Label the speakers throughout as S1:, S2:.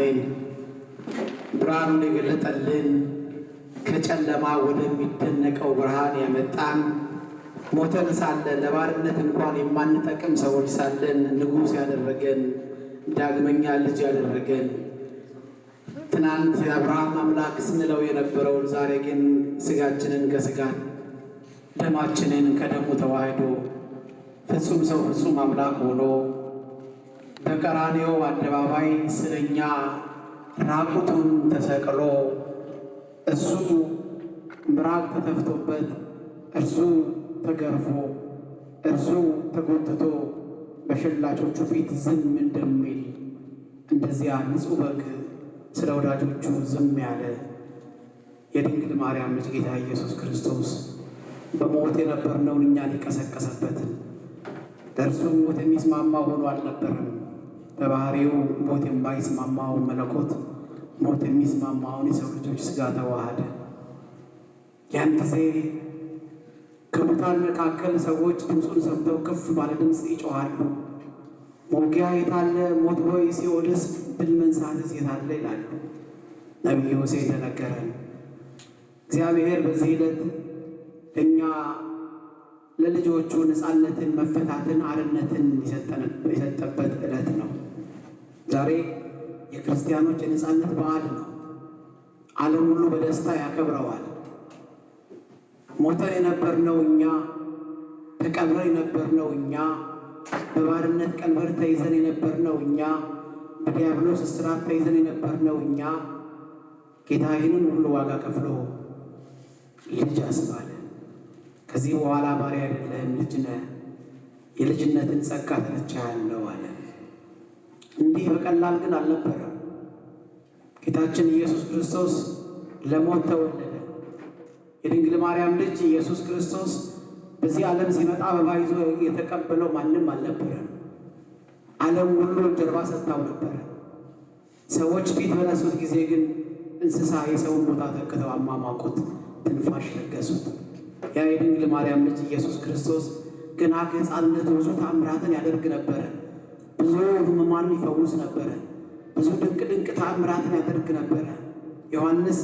S1: አሜን። ብርሃኑን የገለጠልን ከጨለማ ወደሚደነቀው ብርሃን ያመጣን ሞተን ሳለን ለባርነት እንኳን የማንጠቅም ሰዎች ሳለን ንጉሥ ያደረገን ዳግመኛ ልጅ ያደረገን ትናንት የአብርሃም አምላክ ስንለው የነበረውን ዛሬ ግን ሥጋችንን ከሥጋ ደማችንን ከደሙ ተዋህዶ ፍጹም ሰው ፍጹም አምላክ ሆኖ በቀራንዮ አደባባይ ስለኛ ራቁቱን ተሰቅሎ እሱ ምራቅ ተተፍቶበት እርሱ ተገርፎ እርሱ ተጎትቶ በሸላቾቹ ፊት ዝም እንደሚል እንደዚያ ንጹሕ በግ ስለ ወዳጆቹ ዝም ያለ የድንግል ማርያም ልጅ ጌታ ኢየሱስ ክርስቶስ በሞት የነበርነውን እኛን የቀሰቀሰበትን ለእርሱ ሞት የሚስማማ ሆኖ አልነበረም። በባህሪው ሞት የማይስማማው መለኮት ሞት የሚስማማውን የሰው ልጆች ሥጋ ተዋሃደ። ያን ጊዜ ከሙታን መካከል ሰዎች ድምፁን ሰምተው ከፍ ባለ ድምፅ ይጮኻሉ። መውጊያ የታለ? ሞት ሆይ ሲኦልስ ድል መንሣትስ የታለ? ይላሉ። ነቢዩ ሆሴዕ ተነገረን። እግዚአብሔር በዚህ ዕለት እኛ ለልጆቹ ነፃነትን፣ መፈታትን፣ አርነትን የሰጠበት ዕለት ነው። ዛሬ የክርስቲያኖች የነፃነት በዓል ነው። ዓለም ሁሉ በደስታ ያከብረዋል። ሞተን የነበርነው እኛ፣ ተቀብረን የነበርነው እኛ፣ በባርነት ቀንበር ተይዘን የነበርነው እኛ፣ በዲያብሎስ እስራት ተይዘን የነበርነው እኛ ጌታ ይህንን ሁሉ ዋጋ ከፍሎ ልጅ አስባለ። ከዚህ በኋላ ባሪያ አይደለህም ልጅ ነህ፣ የልጅነትን ጸጋ ተነጭቻለሁ አለ። እንዲህ በቀላል ግን አልነበረም። ጌታችን ኢየሱስ ክርስቶስ ለሞት ተወለደ። የድንግል ማርያም ልጅ ኢየሱስ ክርስቶስ በዚህ ዓለም ሲመጣ አበባ ይዞ የተቀበለው ማንም አልነበረም። ዓለም ሁሉ ጀርባ ሰጥታው ነበረ። ሰዎች ፊት በነሱት ጊዜ ግን እንስሳ የሰውን ቦታ ተክተው አሟሟቁት፣ ትንፋሽ ለገሱት። ያ የድንግል ማርያም ልጅ ኢየሱስ ክርስቶስ ገና ከሕፃንነቱ ብዙ ተአምራትን ያደርግ ነበረ። ብዙ ሕሙማንን ይፈውስ ነበረ። ብዙ ድንቅ ድንቅ ተአምራትን ያደርግ ነበረ። ዮሐንስ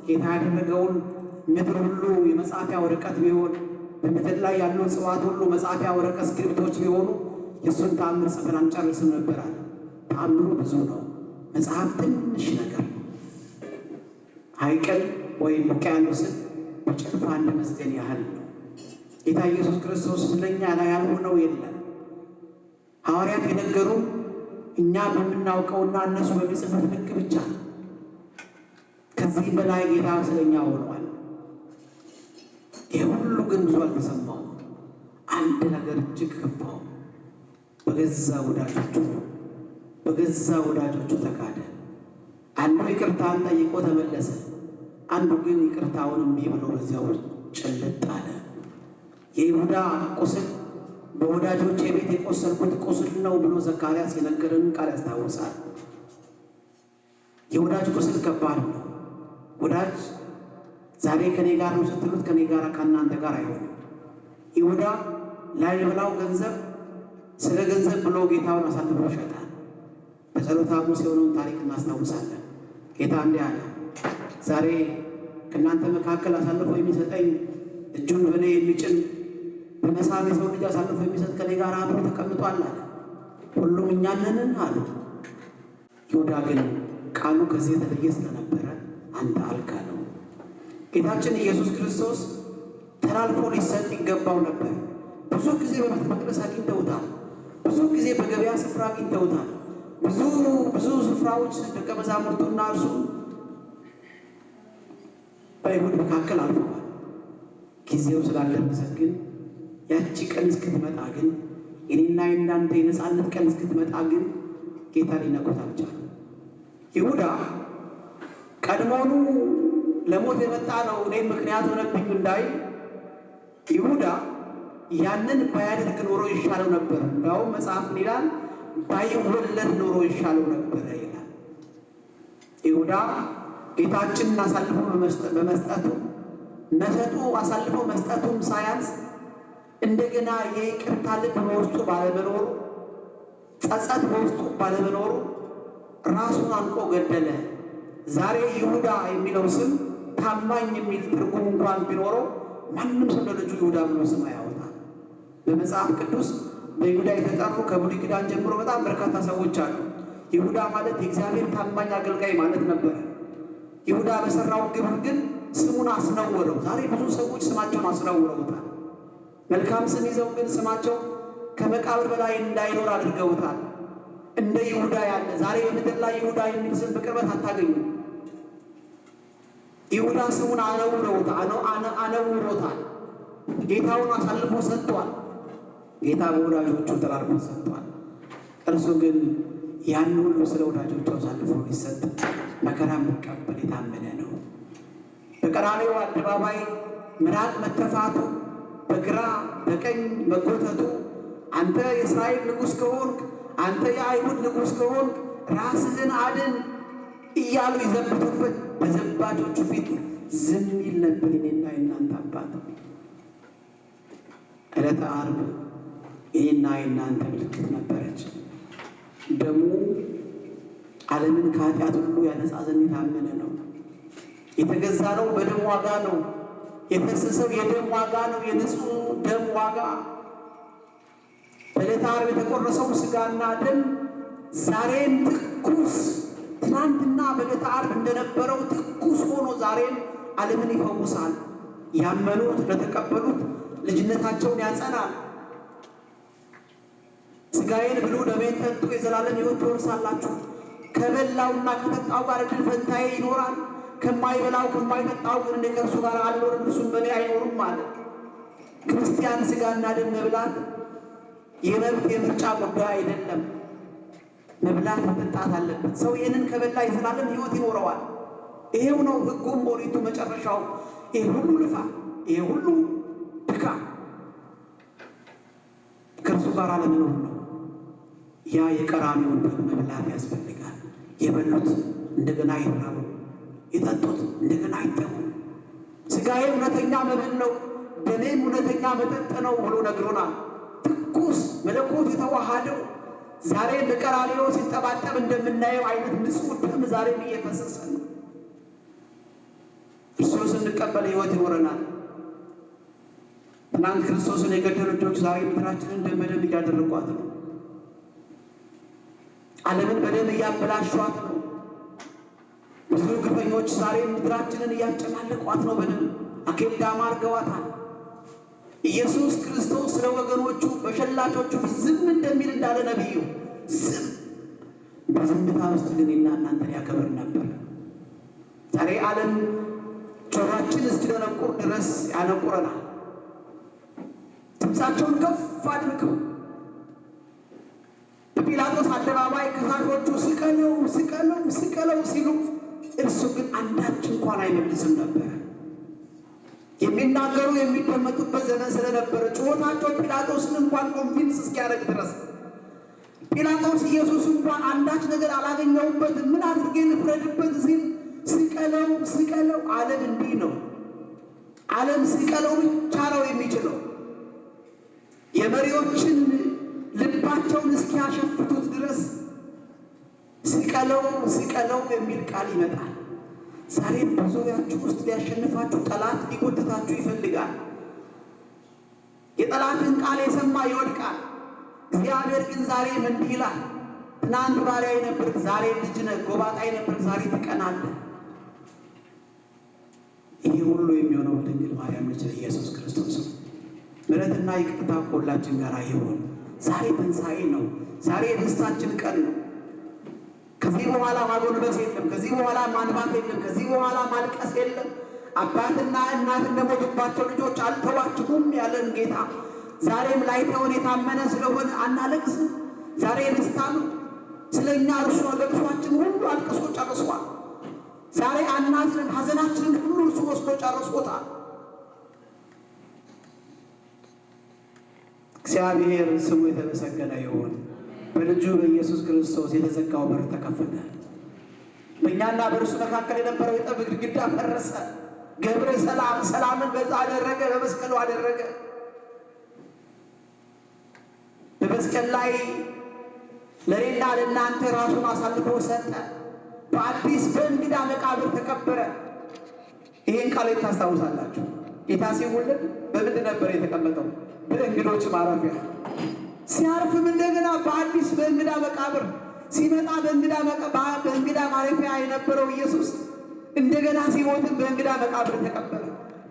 S1: ጌታ ያደረገውን ምድር ሁሉ የመጻፊያ ወረቀት ቢሆን፣ በምድር ላይ ያሉ እጽዋት ሁሉ መጻፊያ ወረቀት እስክሪብቶች ቢሆኑ የእሱን ተአምር ጽፈን አንጨርስም ነበር አለ። ተአምሩ ብዙ ነው፣ መጽሐፍ ትንሽ ነገር። ሐይቅን ወይም ውቅያኖስን በጭልፋ እንደ መዝገን ያህል ነው። ጌታ ኢየሱስ ክርስቶስ ስለኛ ላይ ያልሆነው የለም። ሐዋርያት የነገሩን እኛ በምናውቀውና እነሱ በሚጽፉት ልክ ብቻ ነው። ከዚህ በላይ ጌታ ስለኛ ሆኗል። ይህ ሁሉ ግን ብዙ አልተሰማው። አንድ ነገር እጅግ ከፋው። በገዛ ወዳጆቹ ተካደ። አንዱ ይቅርታን ጠይቆ ተመለሰ። አንዱ ግን ይቅርታውን እምቢ ብሎ በዚያው ጭልጥ አለ። የይሁዳ ቁስል በወዳጆቼ ቤት የቆሰልኩት ቁስል ነው ብሎ ዘካርያስ የነገረን ቃል ያስታውሳል። የወዳጅ ቁስል ከባድ ነው። ወዳጅ ዛሬ ከኔ ጋር ነው ስትሉት ከኔ ጋር ከእናንተ ጋር አይሆንም። ይሁዳ ላይበላው ገንዘብ ስለ ገንዘብ ብሎ ጌታውን አሳልፎ ሸጠ። በጸሎተ ሐሙስ የሆነውን ታሪክ እናስታውሳለን። ጌታ እንዲህ አለ፣ ዛሬ ከእናንተ መካከል አሳልፎ የሚሰጠኝ እጁን በእኔ የሚጭን በመሳም የሰው ልጅ አሳልፎ የሚሰጥ ከኔ ጋር አብሮ ተቀምጧል አለ። ሁሉም እኛ ነን አሉ። ይሁዳ ግን ቃሉ ከዚህ የተለየ ስለነበረ አንተ አልካለው። ጌታችን ኢየሱስ ክርስቶስ ተላልፎ ሊሰጥ ይገባው ነበር። ብዙ ጊዜ በቤተ መቅደስ አግኝተውታል። ብዙ ጊዜ በገበያ ስፍራ አግኝተውታል። ብዙ ስፍራዎች ደቀ መዛሙርቱና እርሱ በይሁድ መካከል አልፈዋል። ጊዜው ስላለፈ ግን ያቺ ቀን እስክትመጣ ግን የኔና የእናንተ የነፃነት ቀን እስክትመጣ ግን ጌታ ሊነኩት አልቻለም። ይሁዳ ቀድሞውኑ ለሞት የመጣ ነው እኔም ምክንያት ሆነብኝ እንዳይ ይሁዳ ያንን ባያደርግ ኖሮ ይሻለው ነበር። እንዳውም መጽሐፍ ይላል ባይወለድ ኖሮ ይሻለው ነበር ይላል። ይሁዳ ጌታችንን አሳልፎ በመስጠቱ አሳልፎ መስጠቱም ሳያንስ እንደገና የይቅርታ ልብ በውስጡ ባለመኖሩ፣ ጸጸት በውስጡ ባለመኖሩ ራሱን አንቆ ገደለ። ዛሬ ይሁዳ የሚለው ስም ታማኝ የሚል ትርጉም እንኳን ቢኖረው ማንም ሰው ለልጁ ይሁዳ ብሎ ስም አያወጣም። በመጽሐፍ ቅዱስ በይሁዳ የተጠሩ ከብሉይ ኪዳን ጀምሮ በጣም በርካታ ሰዎች አሉ። ይሁዳ ማለት የእግዚአብሔር ታማኝ አገልጋይ ማለት ነበር። ይሁዳ በሰራው ግብር ግን ስሙን አስነውረው። ዛሬ ብዙ ሰዎች ስማቸውን አስነውረውታል። መልካም ስም ይዘው ግን ስማቸው ከመቃብር በላይ እንዳይኖር አድርገውታል። እንደ ይሁዳ ያለ ዛሬ በምድር ላይ ይሁዳ የሚል ስም በቅርበት አታገኙ። ይሁዳ ስሙን አነውሮታል። ጌታውን አሳልፎ ሰጥቷል። ጌታ በወዳጆቹ ተላልፎ ሰጥቷል። እርሱ ግን ያን ሁሉ ስለ ወዳጆቹ አሳልፎ ሊሰጥ መከራ የሚቀበል የታመነ ነው። በቀራንዮ አደባባይ ምራቅ መተፋቱ፣ በግራ በቀኝ መጎተቱ፣ አንተ የእስራኤል ንጉሥ ከሆንክ፣ አንተ የአይሁድ ንጉሥ ከሆንክ ራስህን አድን እያሉ ይዘብቱበት በዘባቾቹ ፊት ዝም ይል ነበር የኔና የእናንተ አባት። ዕለተ ዓርብ የኔና የእናንተ ምልክት ነበረች። ደሙ ዓለምን ከኃጢአት ሁሉ ያነጻ ዘንድ የታመነ ነው። የተገዛ ነው፣ በደም ዋጋ ነው የፈሰሰው፣ የደም ዋጋ ነው፣ የንጹሕ ደም ዋጋ። በዕለተ ዓርብ የተቆረሰው ሥጋና ደም ዛሬም ትኩስ፣ ትናንትና በዕለተ ዓርብ እንደነበረው ትኩስ ሆኖ ዛሬም ዓለምን ይፈውሳል። ያመኑት ለተቀበሉት ልጅነታቸውን ያጸናል። ሥጋዬን ብሉ ደሜን ጠጡ የዘላለም ሕይወት ትወርሳላችሁ። ከበላውና ከጠጣው ጋር እድል ፈንታዬ ይኖራል። ከማይበላው ከማይጠጣው ግን እኔ ከእርሱ ጋር አልኖርም፣ እርሱም በእኔ አይኖርም አለ። ክርስቲያን ሥጋና ደም መብላት የመብት የምርጫ ጉዳይ አይደለም። መብላት መጠጣት አለበት። ሰው ይህንን ከበላ የዘላለም ሕይወት ይኖረዋል። ይሄው ነው ሕጉም ኦሪቱ መጨረሻው። ይሄ ሁሉ ልፋት፣ ይሄ ሁሉ ድካም ከእርሱ ጋር አለመኖር ነው። ያ የቀራንዮውን በግ መብላት ያስፈልጋል። የበሉት እንደገና ይራቡ፣ የጠጡት እንደገና ይጠሙ። ሥጋዬ እውነተኛ መብል ነው፣ ደሜም እውነተኛ መጠጥ ነው ብሎ ነግሮናል። ትኩስ መለኮት የተዋሃደው ዛሬ በቀራንዮ ሲጠባጠብ እንደምናየው አይነት ንጹሕ ደም ዛሬም እየፈሰሰ ነው። እርሱን ስንቀበል ሕይወት ይኖረናል። ትናንት ክርስቶስን የገደሉ እጆች ዛሬ ምድራችንን ደም በደም እያደረጓት ነው። ዓለምን በደም እያበላሿት ነው። ብዙ ግፈኞች ዛሬ ምድራችንን እያጨማለቋት ነው። በደም አኬልዳማ አድርገዋታል። ኢየሱስ ክርስቶስ ስለ ወገኖቹ በሸላቾቹ ፊት ዝም እንደሚል እንዳለ ነቢዩ ዝም፣ በዝምታ ውስጥ ግን እኔና እናንተን ያከብር ነበር። ዛሬ ዓለም ጆሯችን እስኪደነቁር ድረስ ያነቁረናል። ድምፃቸውን ከፍ አድርገው በጲላጦስ አደባባይ ከሳሾቹ ስቀለው ስቀለው ስቀለው ሲሉ እርሱ ግን አንዳች እንኳን አይመልስም ነበር። የሚናገሩ የሚደመጡበት ዘመን ስለነበረ ጩኸታቸው ጲላጦስን እንኳን ኮንቪንስ እስኪያደርግ ድረስ ጲላጦስ ኢየሱስ እንኳን አንዳች ነገር አላገኘሁበትም፣ ምን አድርጌ ልፍረድበት ሲል ስቀለው ስቀለው። ዓለም እንዲህ ነው። ዓለም ስቀለው ብቻ ነው የሚችለው። የመሪዎችን ልባቸውን እስኪያሸፍቱት ድረስ ስቀለው ስቀለው የሚል ቃል ይመጣል። ዛሬ በዙሪያችሁ ውስጥ ሊያሸንፋችሁ ጠላት ሊጎትታችሁ ይፈልጋል። የጠላትን ቃል የሰማ ይወድቃል። እግዚአብሔር ግን ዛሬም እንዲህ ይላል፣ ትናንት ባሪያ የነበርክ ዛሬ ልጅ ነህ፣ ጎባጣ የነበርክ ዛሬ ትቀናለህ። ይህ ሁሉ የሚሆነው በድንግል ማርያም ልጅ ኢየሱስ ክርስቶስ ነው። ምሕረትና ይቅርታ ከሁላችን ጋር ይሁን። ዛሬ ትንሣኤ ነው። ዛሬ የደስታችን ቀን ነው። ከዚህ በኋላ ማጎንበስ የለም። ከዚህ በኋላ ማንባት የለም። ከዚህ በኋላ ማልቀስ የለም። አባትና እናት እንደሞቱባቸው ልጆች አልተዋችሁም ያለን ጌታ ዛሬም ላይተውን የታመነ ስለሆነ አናለቅስም። ዛሬ ደስታ ነው። ስለኛ እርሱ ለቅሷችን ሁሉ አልቅሶ ጨርሷል። ዛሬ አናዝንም። ሐዘናችንን ሁሉ እርሱ ወስዶ ጨርሶታል። እግዚአብሔር ስሙ የተመሰገነ ይሁን። በልጁ በኢየሱስ ክርስቶስ የተዘጋው በር ተከፈተ። በእኛና በእርሱ መካከል የነበረው የጠብ ግድግዳ ፈረሰ። ገብረ ሰላም ሰላምን በዛ አደረገ፣ በመስቀሉ አደረገ። በመስቀል ላይ ለእኔና ለእናንተ ራሱን አሳልፎ ሰጠ። በአዲስ በእንግዳ መቃብር ተቀበረ። ይህን ቃል ታስታውሳላችሁ። ጌታ ሲወለድ በምንድን ነበር የተቀመጠው? በእንግዶች ማረፊያ። ሲያርፍም እንደገና በአዲስ በእንግዳ መቃብር ሲመጣ በእንግዳ ማረፊያ የነበረው ኢየሱስ እንደገና ሲሞትም በእንግዳ መቃብር ተቀበረ።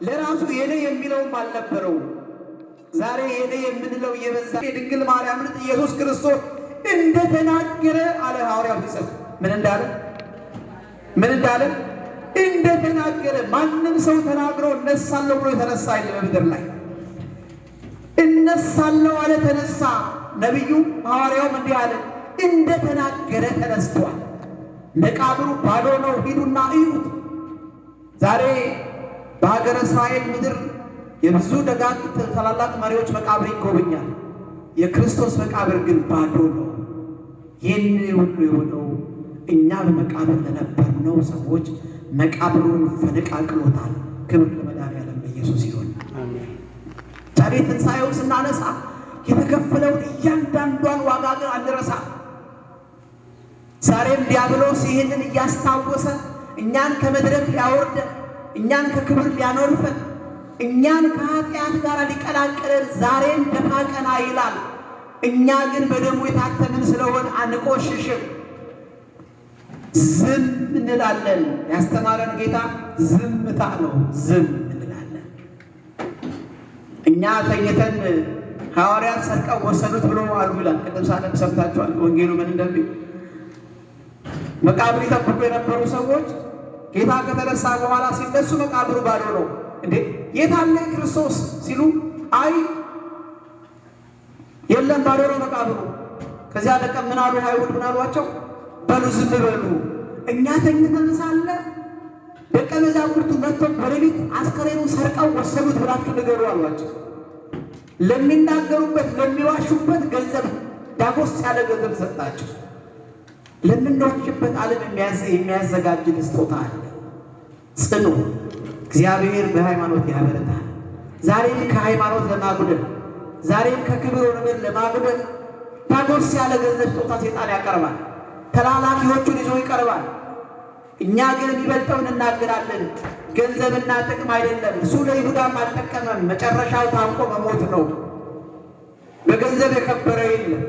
S1: ለራሱ የኔ የሚለውም አልነበረውም። ዛሬ የኔ የምንለው እየበዛ የድንግል ማርያም ልጅ ኢየሱስ ክርስቶስ እንደተናገረ አለ ሐዋርያው ሲጽፍ ምን እንዳለ እንደተናገረ። ማንም ሰው ተናግሮ እነሳለሁ ብሎ የተነሳ የለም በምድር ላይ። እነሳለሁ አለ ተነሳ። ነቢዩ ሐዋርያውም እንዲህ አለ እንደተናገረ ተነስቷል። መቃብሩ ባዶ ነው፣ ሂዱና እዩት። ዛሬ በሀገረ እስራኤል ምድር የብዙ ደጋግ ታላላቅ መሪዎች መቃብር ይጎበኛል። የክርስቶስ መቃብር ግን ባዶ ነው። ይህን ሁሉ የሆነው እኛ በመቃብር ለነበርነው ሰዎች መቃብሩን ፈነቃቅሎታል። ክብር ለመድኃኒዓለም ለኢየሱስ ይሁን። ዛሬ ትንሣኤውን ስናነሳ የተከፈለውን እያንዳንዷን ዋጋ ግን አንረሳ። ዛሬም ዲያብሎስ ይህንን እያስታወሰ እኛን ከመድረክ ሊያወርደን፣ እኛን ከክብር ሊያኖርፈን፣ እኛን ከኃጢአት ጋር ሊቀላቅለን ዛሬም ደፋ ቀና ይላል። እኛ ግን በደሙ የታተምን ስለሆን አንቆሽሽም፣ ዝም እንላለን። ያስተማረን ጌታ ዝምታ ነው። ዝም እንላለን። እኛ ተኝተን ሐዋርያት ሰርቀው ወሰዱት ብሎ አሉ ይላል። ቅድም ሳለም ሰምታችኋል ወንጌሉ ምን እንደሚል። መቃብር ይጠብቁ የነበሩ ሰዎች ጌታ ከተነሳ በኋላ ሲነሱ መቃብሩ ባዶ ነው። እንዴ የት አለ ክርስቶስ ሲሉ አይ የለም ባዶ ነው መቃብሩ። ከዚያ ደቀ ምን አሉ? አይሁድ ምን አሏቸው? በሉ ዝም በሉ፣ እኛ ተኝተን ሳለ ደቀ መዛሙርቱ መጥተው በሌሊት አስከሬኑን ሰርቀው ወሰዱት ብላችሁ ንገሩ አሏቸው። ለሚናገሩበት ለሚዋሹበት ገንዘብ ዳጎስ ያለ ገንዘብ ሰጣቸው። ለምንዋሽበት ዓለም የሚያዘጋጅ ስጦታ አለ። ጽኑ። እግዚአብሔር በሃይማኖት ያበረታል። ዛሬም ከሃይማኖት ለማጉደል፣ ዛሬም ከክብር ነገር ለማጉደል ዳጎስ ያለ ገንዘብ ስጦታ ሴጣን ያቀርባል። ተላላኪዎቹን ይዞ ይቀርባል። እኛ ግን የሚበልጠውን እናገራለን። ገንዘብና ጥቅም አይደለም። እሱ ለይሁዳም አልጠቀመም። መጨረሻው ታንቆ መሞት ነው። በገንዘብ የከበረ የለም።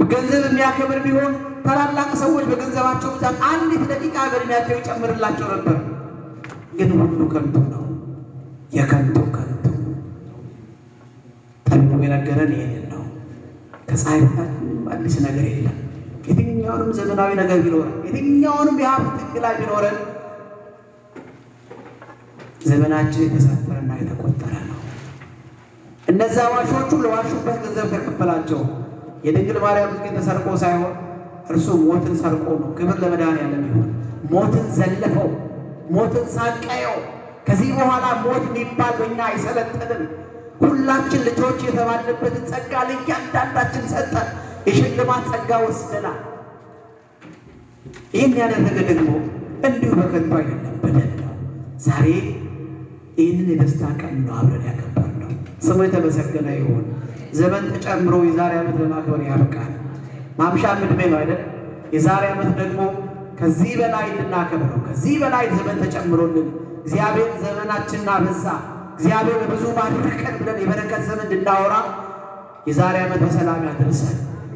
S1: ገንዘብ የሚያከብር ቢሆን ታላላቅ ሰዎች በገንዘባቸው ብዛት አንዲት ደቂቃ በእድሜያቸው ይጨምርላቸው ነበር። ግን ሁሉ ከንቱ ነው። የከንቱ ከንቱ። ጠቢቡ የነገረን ይህንን ነው። ከፀሐይ በታች አዲስ ነገር የለም። የትኛውንም ዘመናዊ ነገር ቢኖረን፣ የትኛውንም የሀብት ጥግ ላይ ቢኖረን ዘመናችን የተሰፈረና የተቆጠረ ነው። እነዛ ዋሾቹ ለዋሹበት ገንዘብ ተከፈላቸው። የድንግል ማርያም ግን ተሰርቆ ሳይሆን እርሱ ሞትን ሰርቆ ነው። ክብር ለመድኃኒዓለም ይሁን። ሞትን ዘለፈው፣ ሞትን ሳቀየው። ከዚህ በኋላ ሞት የሚባል በእኛ አይሰለጥንም። ሁላችን ልጆች የተባለበትን ጸጋ ለእያንዳንዳችን ሰጠን። የሽልማት ጸጋ ወስደናል። ይህን ያደረገ ደግሞ እንዲሁ በከንቱ አይደለም፣ በደል ነው። ዛሬ ይህንን የደስታ ቀን ነው አብረን ያከበርነው። ስሙ የተመሰገነ ይሁን። ዘመን ተጨምሮ የዛሬ ዓመት ለማክበር ያበቃል። ማምሻም ዕድሜ ነው አይደል? የዛሬ ዓመት ደግሞ ከዚህ በላይ እንድናከብረው፣ ከዚህ በላይ ዘመን ተጨምሮልን እግዚአብሔር ዘመናችንን አበዛ፣ እግዚአብሔር በብዙ ባርከን ብለን የበረከት ዘመን እንድናወራ የዛሬ ዓመት በሰላም ያደርሰን።